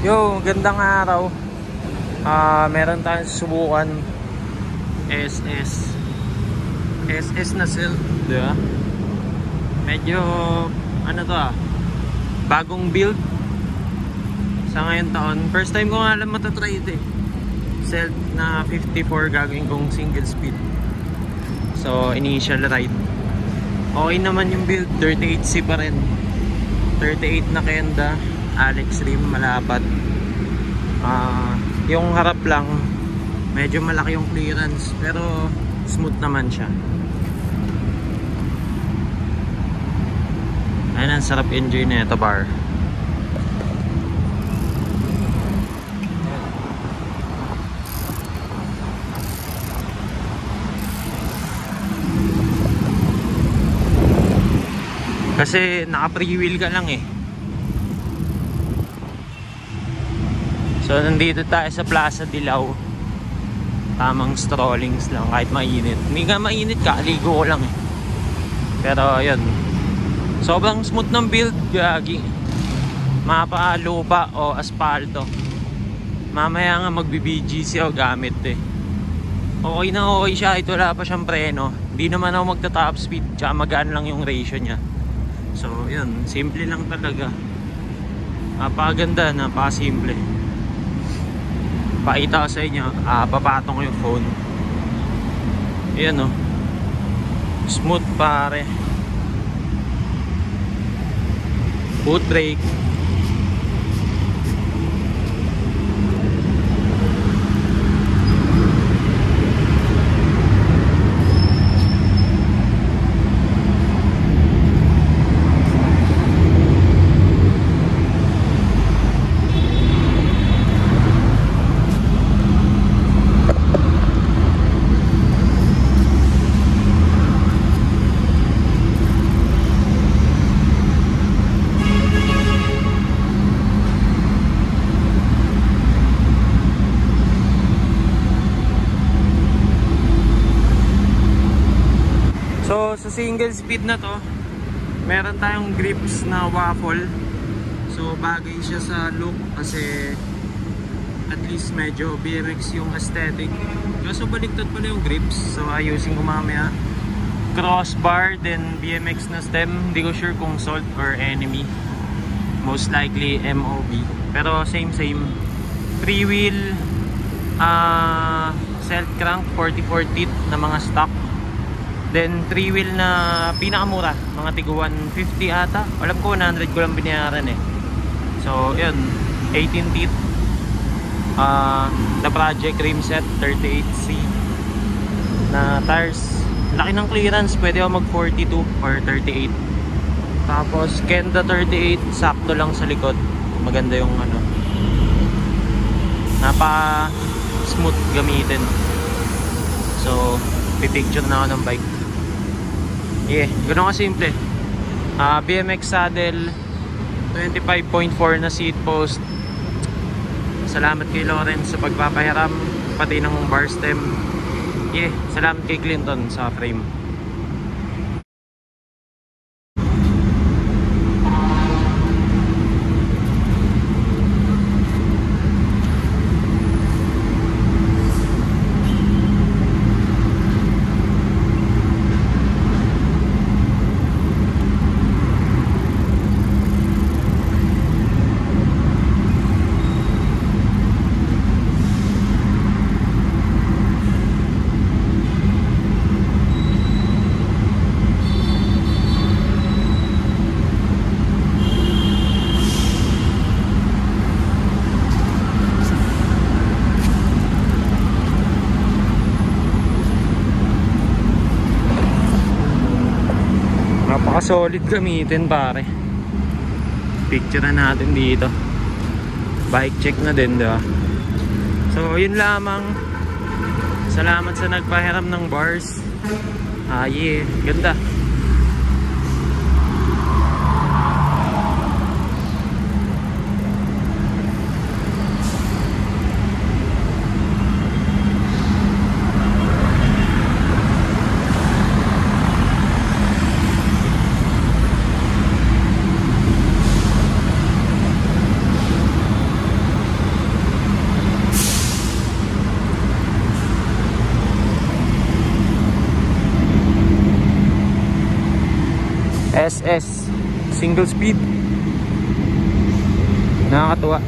Yo, gandang araw. Meron tayong subukan SS na cell, di ba? Medyo ano to bagong build sa ngayon taon. First time ko nga alam matatry ito Cell na 54 gagawin kong single speed. So initial ride. Okay naman yung build, 38C pa rin. 38 na kenda, Alex rim, malapat. Yung harap lang medyo malaki yung clearance, pero smooth naman siya. Ayun, ang sarap enjoy na ito bar. Kasi naka-pre-wheel ka lang So nandito tayo sa Plaza Dilaw. Tamang strollings lang kahit mainit. Hindi nga mainit, kaligo ko lang Pero yun, sobrang smooth ng build, gagi. Mapa lupa o aspalto. Mamaya nga magbi-BGC ako gamit Okay na okay siya, ito wala pa siyang preno. Hindi naman ako magta-top speed, tsaka magaan lang yung ratio niya. So yun, simple lang talaga. Napakaganda, napakasimple. Pakita ko sa inyo, papatong ko yung phone. Ayan smooth pare. Foot brake. So sa single speed na to, meron tayong grips na waffle. So bagay siya sa look kasi at least medyo BMX yung aesthetic. Kaso baliktad pala yung grips, so ayusin ko mamaya. Crossbar, then BMX na stem. Hindi ko sure kung Salt or Enemy. Most likely MOB, pero same. Free wheel, self crank 44 teeth na mga stock. Then 3 wheel na pinakamura, mga tigo 150 ata. Alam ko 100 ko lang binayaran So yun, 18 teeth. The Project rim set 38C na tires. Laki ng clearance, pwede ako mag 42 or 38. Tapos Kenda 38, sakto lang sa likod. Maganda yung napaka smooth gamitin. So pipicture na ako ng bike. Ganoon ka simple. BMX saddle, 25.4 na seat post. Salamat kay Lawrence sa pagpapahiram, pati ng bar stem. Salamat kay Clinton sa frame. Napaka-solid gamitin pare. Picture na natin dito. Bike check na din, diba? So yun lamang. Salamat sa nagpahiram ng bars. Ganda. SS single speed. Nakakatuwa.